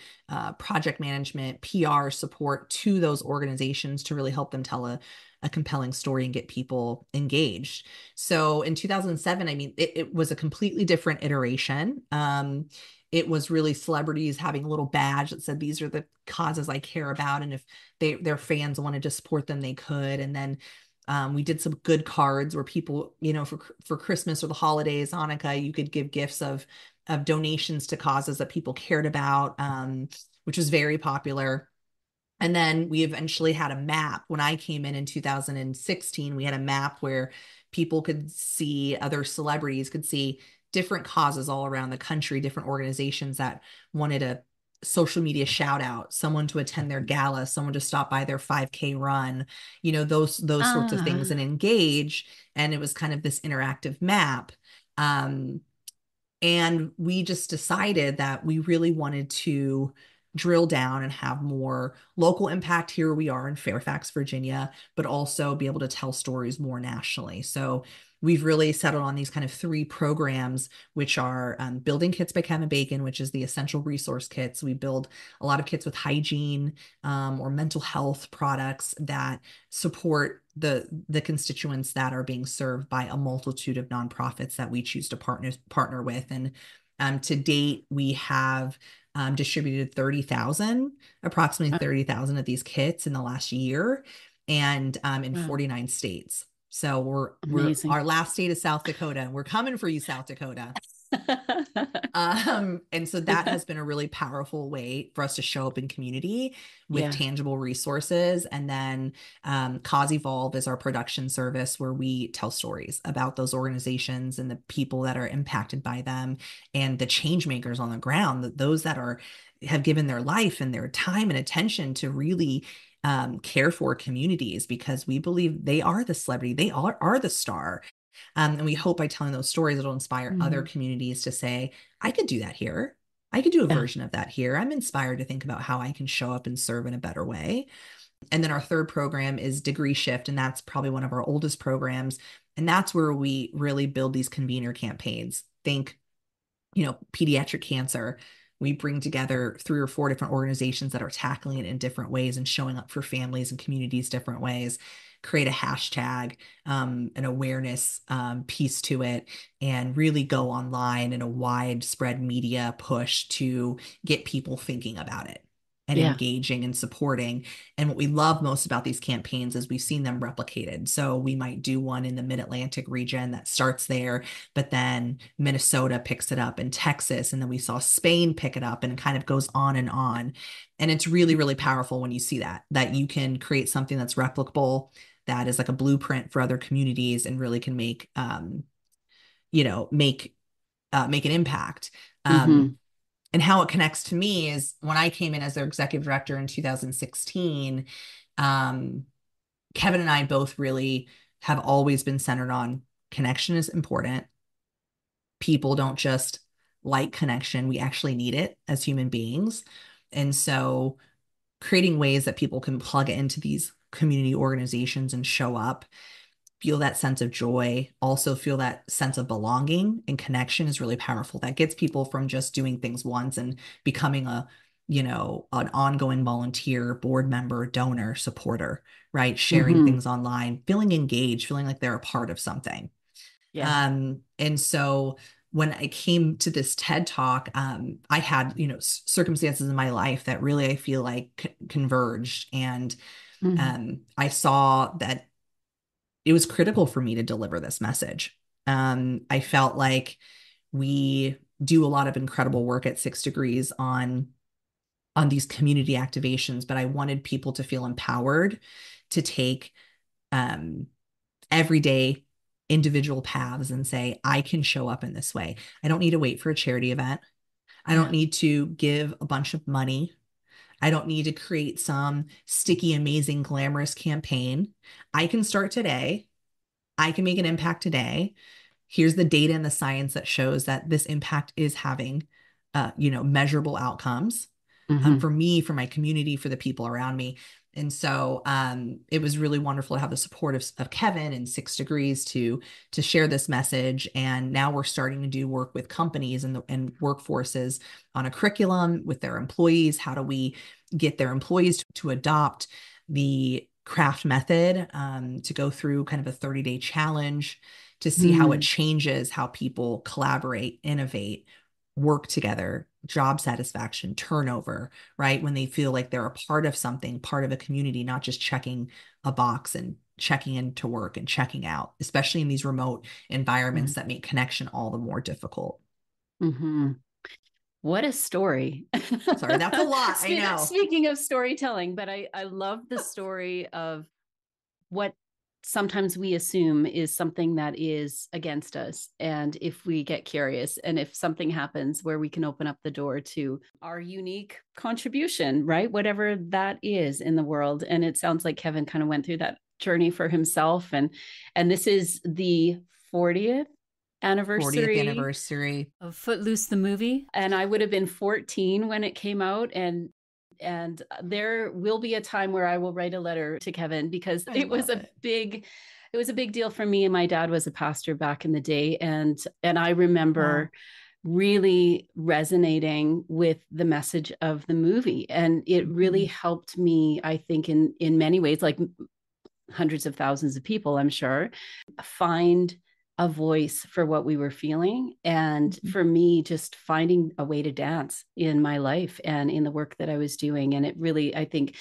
project management, PR support to those organizations to really help them tell a compelling story and get people engaged. So in 2007, I mean, it was a completely different iteration. It was really celebrities having a little badge that said, these are the causes I care about. And if their fans wanted to support them, they could. And then we did some good cards where people, for Christmas or the holidays, Hanukkah, you could give gifts of donations to causes that people cared about, which was very popular. And then we eventually had a map. When I came in 2016, we had a map where people could see, other celebrities could see different causes all around the country, different organizations that wanted to social media shout out, someone to attend their gala, someone to stop by their 5K run, those sorts of things, and Ah, engage. And it was kind of this interactive map. Um, and we just decided that we really wanted to drill down and have more local impact. Here we are in Fairfax, Virginia, but also be able to tell stories more nationally. So we've really settled on these kind of three programs, which are building kits by Kevin Bacon, which is the essential resource kits. We build a lot of kits with hygiene or mental health products that support the constituents that are being served by a multitude of nonprofits that we choose to partner with. And to date, we have distributed approximately 30,000 of these kits in the last year, and in wow, 49 states. So we're amazing. our last state is South Dakota. We're coming for you, South Dakota. And so that has been a really powerful way for us to show up in community with Yeah. tangible resources. And then Cause Evolve is our production service where we tell stories about those organizations and the people that are impacted by them and the change makers on the ground, those that have given their life and their time and attention to really care for communities, because we believe they are the celebrity, they are the star. And we hope by telling those stories, it'll inspire other Mhm. communities to say, I could do that here. I could do a Yeah. version of that here. I'm inspired to think about how I can show up and serve in a better way. And then our third program is Degree Shift, and that's probably one of our oldest programs. And that's where we really build these convener campaigns. Think, pediatric cancer. We bring together 3 or 4 different organizations that are tackling it in different ways and showing up for families and communities different ways. Create a hashtag, an awareness piece to it, and really go online in a widespread media push to get people thinking about it and Yeah. engaging and supporting. And what we love most about these campaigns is we've seen them replicated. So we might do one in the Mid-Atlantic region that starts there, but then Minnesota picks it up, and Texas, and then we saw Spain pick it up, and it kind of goes on and on. And it's really, really powerful when you see that you can create something that's replicable, that is like a blueprint for other communities, and really can make you know make make an impact. Hmm. And how it connects to me is when I came in as their executive director in 2016. um, Kevin and I both really have always been centered on connection is important. People don't just like connection, we actually need it as human beings. And so creating ways that people can plug into these community organizations and show up, feel that sense of joy, also feel that sense of belonging and connection is really powerful. That gets people from just doing things once and becoming an ongoing volunteer, board member, donor, supporter, right? Sharing Hmm. things online, feeling engaged, feeling like they're a part of something. Yeah. And so when I came to this TED talk, I had, circumstances in my life that really I feel like converged. And Hmm. I saw that it was critical for me to deliver this message. I felt like we do a lot of incredible work at 6 Degrees on these community activations, but I wanted people to feel empowered to take um, everyday individual paths and say, I can show up in this way. I don't need to wait for a charity event. I don't Yeah. need to give a bunch of money. I don't need to create some sticky, amazing, glamorous campaign. I can start today. I can make an impact today. Here's the data and the science that shows that this impact is having, measurable outcomes Hmm. for me, for my community, for the people around me. And so it was really wonderful to have the support of Kevin and 6 Degrees to share this message. And now we're starting to do work with companies and workforces on a curriculum with their employees. How do we get their employees to adopt the craft method, to go through kind of a 30-day challenge to see how it Mm. changes how people collaborate, innovate, work together, job satisfaction, turnover, right? When they feel like they're a part of something, part of a community, not just checking a box and checking into work and checking out, especially in these remote environments that make connection all the more difficult. Hmm. What a story. Sorry, that's a lot. I know. Speaking of storytelling, but I love the story of what sometimes we assume is something that is against us. And if we get curious, and if something happens where we can open up the door to our unique contribution, right? Whatever that is in the world. And it sounds like Kevin kind of went through that journey for himself. And this is the 40th 40th anniversary anniversary of Footloose the movie. and I would have been 14 when it came out. And there will be a time where I will write a letter to Kevin, because it was a big deal for me. And my dad was a pastor back in the day. And I remember really resonating with the message of the movie. And it really helped me, I think, in many ways, like hundreds of thousands of people, I'm sure, find a voice for what we were feeling. And for me, just finding a way to dance in my life and in the work that I was doing. And it really, I think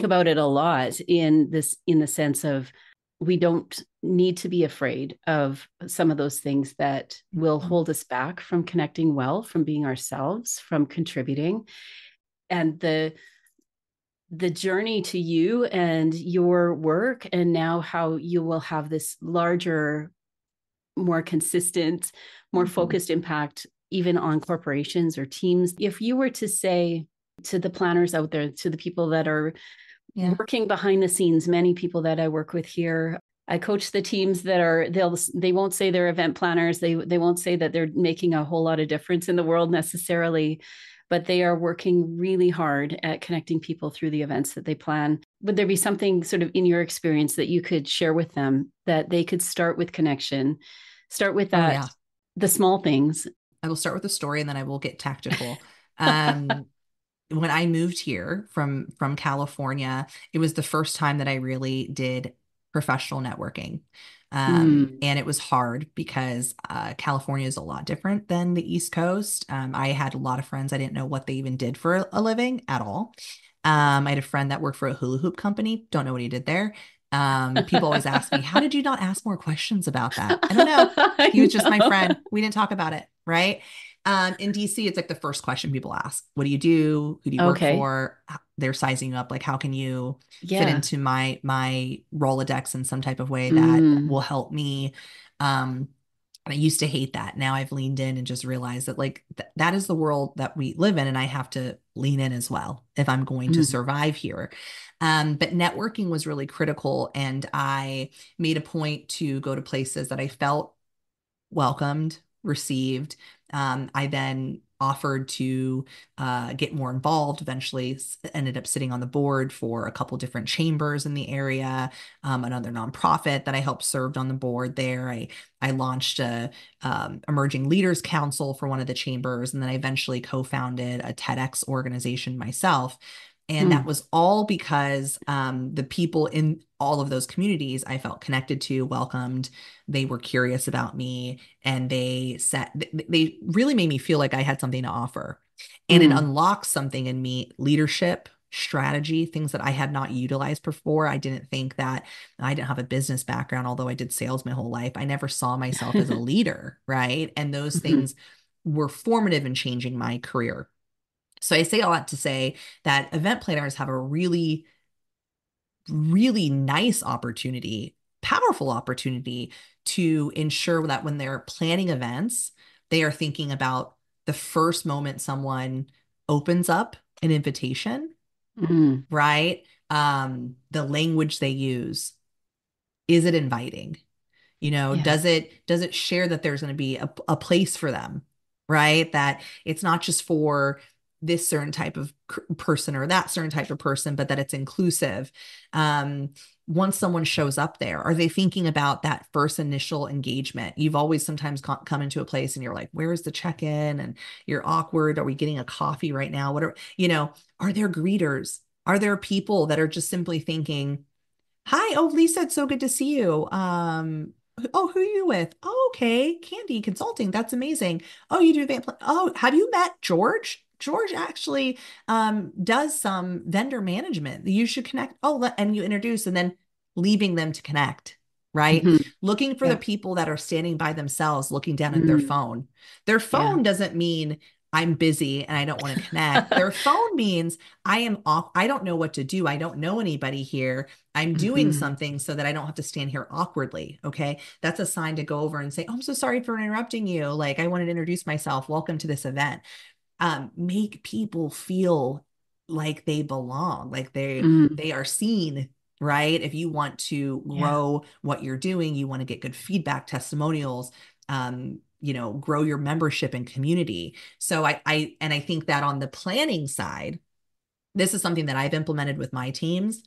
about it a lot in the sense of, we don't need to be afraid of some of those things that will hold us back from connecting well, from being ourselves, from contributing. And the journey to you and your work, and now how you will have this larger, more consistent, more focused impact, even on corporations or teams. If you were to say to the planners out there, to the people that are working behind the scenes, many people that I work with here, I coach the teams that are, they won't say they're event planners. They won't say that they're making a whole lot of difference in the world necessarily, but they are working really hard at connecting people through the events that they plan. Would there be something sort of in your experience that you could share with them, that they could start with connection, start with that, the small things? I will start with a story and then I will get tactical. When I moved here from California, it was the first time that I really did professional networking. And it was hard because California is a lot different than the East Coast. I had a lot of friends. I didn't know what they even did for a living at all. I had a friend that worked for a hula hoop company. Don't know what he did there. People always ask me, how did you not ask more questions about that? I don't know. He was just my friend. We didn't talk about it, right? In DC, it's like the first question people ask: what do you do? Who do you work for? They're sizing you up. Like, how can you fit into my Rolodex in some type of way that will help me? And I used to hate that. Now I've leaned in and just realized that like that is the world that we live in, and I have to lean in as well if I'm going to survive here. But networking was really critical, and I made a point to go to places that I felt welcomed, received. I then offered to get more involved, eventually ended up sitting on the board for a couple different chambers in the area, another nonprofit that I helped served on the board there. I launched a emerging leaders council for one of the chambers, and then I eventually co-founded a TEDx organization myself. And that was all because the people in all of those communities I felt connected to, welcomed, they were curious about me, and they really made me feel like I had something to offer. And it unlocked something in me: leadership, strategy, things that I had not utilized before. I didn't think that I didn't have a business background, although I did sales my whole life. I never saw myself as a leader, right? And those things were formative in changing my career. So I say all that to say that event planners have a really, really nice opportunity, powerful opportunity to ensure that when they're planning events, they are thinking about the first moment someone opens up an invitation, right? The language they use. Is it inviting? Does it share that there's going to be a place for them, right? That it's not just for this certain type of person or that certain type of person, but that it's inclusive. Once someone shows up there, are they thinking about that first initial engagement? You've always sometimes come into a place and you're like, where's the check-in? And you're awkward. Are we getting a coffee right now? Whatever, are there greeters? Are there people that are just simply thinking, hi, oh, Lisa, it's so good to see you. Oh, who are you with? Oh, okay. Candy Consulting. That's amazing. Oh, you do event Oh, have you met George? George actually does some vendor management. You should connect. Oh, and you introduce, and then leaving them to connect, right? Looking for the people that are standing by themselves, looking down at their phone. Their phone doesn't mean I'm busy and I don't want to connect. Their phone means I am off. I don't know what to do. I don't know anybody here. I'm doing Mm-hmm. something so that I don't have to stand here awkwardly. Okay. That's a sign to go over and say, oh, I'm so sorry for interrupting you. Like, I wanted to introduce myself. Welcome to this event. Make people feel like they belong, like Mm. they are seen, right? If you want to Yeah. grow what you're doing, you want to get good feedback, testimonials, grow your membership and community. So I think that on the planning side, this is something that I've implemented with my teams.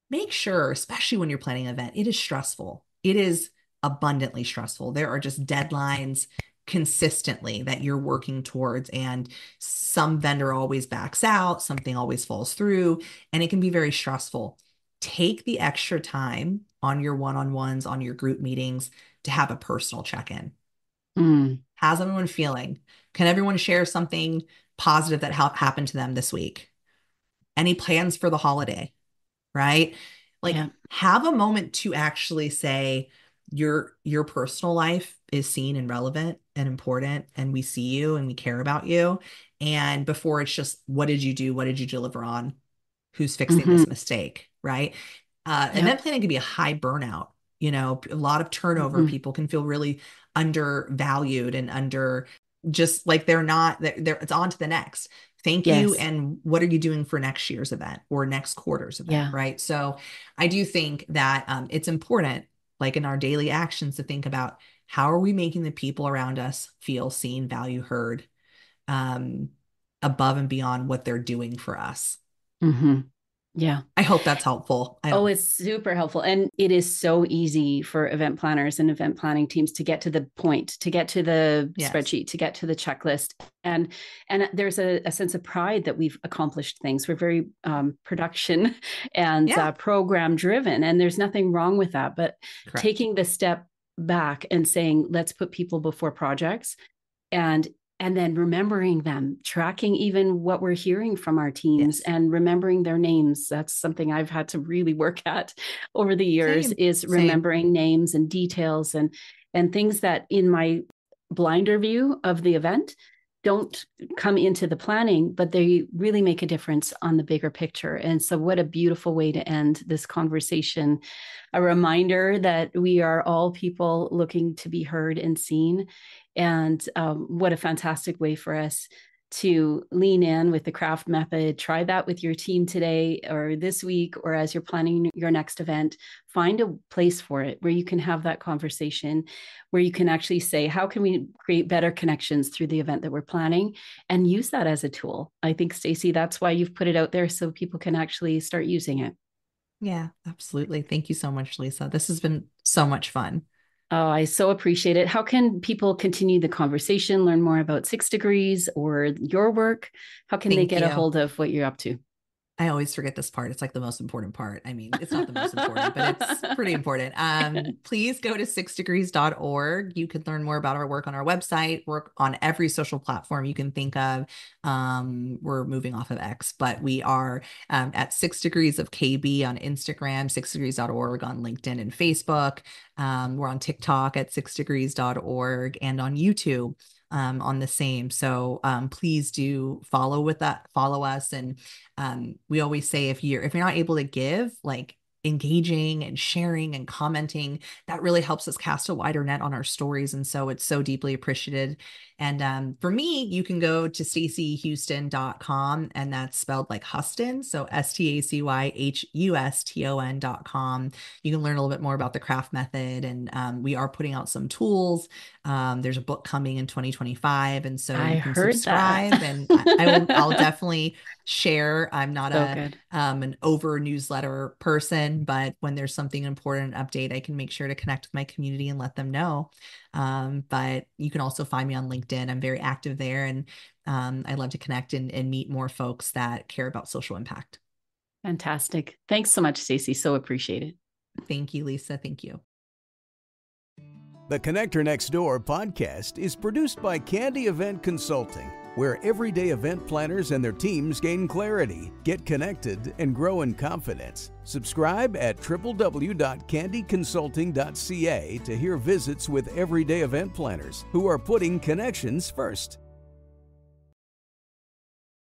Make sure, especially when you're planning an event, it is stressful. It is abundantly stressful. There are just deadlines consistently that you're working towards, and some vendor always backs out, something always falls through, and it can be very stressful. Take the extra time on your one-on-ones, on your group meetings to have a personal check-in. Mm. How's everyone feeling? Can everyone share something positive that happened to them this week? Any plans for the holiday? Right? Like, Yeah. have a moment to actually say your personal life is seen and relevant and important, and we see you and we care about you. And before it's just, what did you do? What did you deliver on? Who's fixing Mm-hmm. this mistake? Right? Yep. Event planning can be a high burnout, a lot of turnover. Mm-hmm. People can feel really undervalued and under, just like they're it's on to the next. Thank you. Yes. And what are you doing for next year's event or next quarter's event? Yeah. Right. So I do think that it's important, like in our daily actions, to think about how are we making the people around us feel seen, value, heard, um, above and beyond what they're doing for us. Mm-hmm. Yeah. I hope that's helpful. I Oh, don't. it's super helpful. And it is so easy for event planners and event planning teams to get to the point, to get to the Yes. spreadsheet, to get to the checklist. And there's a sense of pride that we've accomplished things. We're very production and Yeah. program driven. And there's nothing wrong with that. But Correct. taking the step back and saying, let's put people before projects, and then remembering them, tracking even what we're hearing from our teams, Yes. and remembering their names. That's something I've had to really work at over the years, Same. is Same. remembering names and details and things that in my blinder view of the event don't come into the planning, but they really make a difference on the bigger picture. And so what a beautiful way to end this conversation. A reminder that we are all people looking to be heard and seen. And what a fantastic way for us to lean in with the craft method. Try that with your team today or this week, or as you're planning your next event. Find a place for it where you can have that conversation, where you can actually say, how can we create better connections through the event that we're planning, and use that as a tool. I think, Stacy, that's why you've put it out there, so people can actually start using it. Yeah, absolutely. Thank you so much, Lisa. This has been so much fun. Oh, I so appreciate it. How can people continue the conversation, learn more about 6 Degrees or your work? How can they Thank get a you. hold of what you're up to? I always forget this part. It's like the most important part. I mean, it's not the most important, but it's pretty important. Please go to 6degrees.org. You can learn more about our work on our website, work on every social platform you can think of. We're moving off of X, but we are at 6 Degrees of KB on Instagram, 6degrees.org on LinkedIn and Facebook. We're on TikTok at 6degrees.org and on YouTube on the same. So please do follow us. And we always say, if you're not able to give, like, engaging and sharing and commenting, that really helps us cast a wider net on our stories. And so it's so deeply appreciated. And for me, you can go to stacyhuston.com, and that's spelled like Huston. So STACYHUSTON.com. You can learn a little bit more about the craft method. And we are putting out some tools. There's a book coming in 2025. And so I you can heard that. subscribe, and I'll definitely share. I'm not So good. an over newsletter person, but when there's something important, an update, I can make sure to connect with my community and let them know. But you can also find me on LinkedIn. I'm very active there, and I love to connect and meet more folks that care about social impact. Fantastic. Thanks so much, Stacy. So appreciate it. Thank you, Lisa. Thank you. The Connector Next Door podcast is produced by Candy Event Consulting, where everyday event planners and their teams gain clarity, get connected, and grow in confidence. Subscribe at www.candyconsulting.ca to hear visits with everyday event planners who are putting connections first.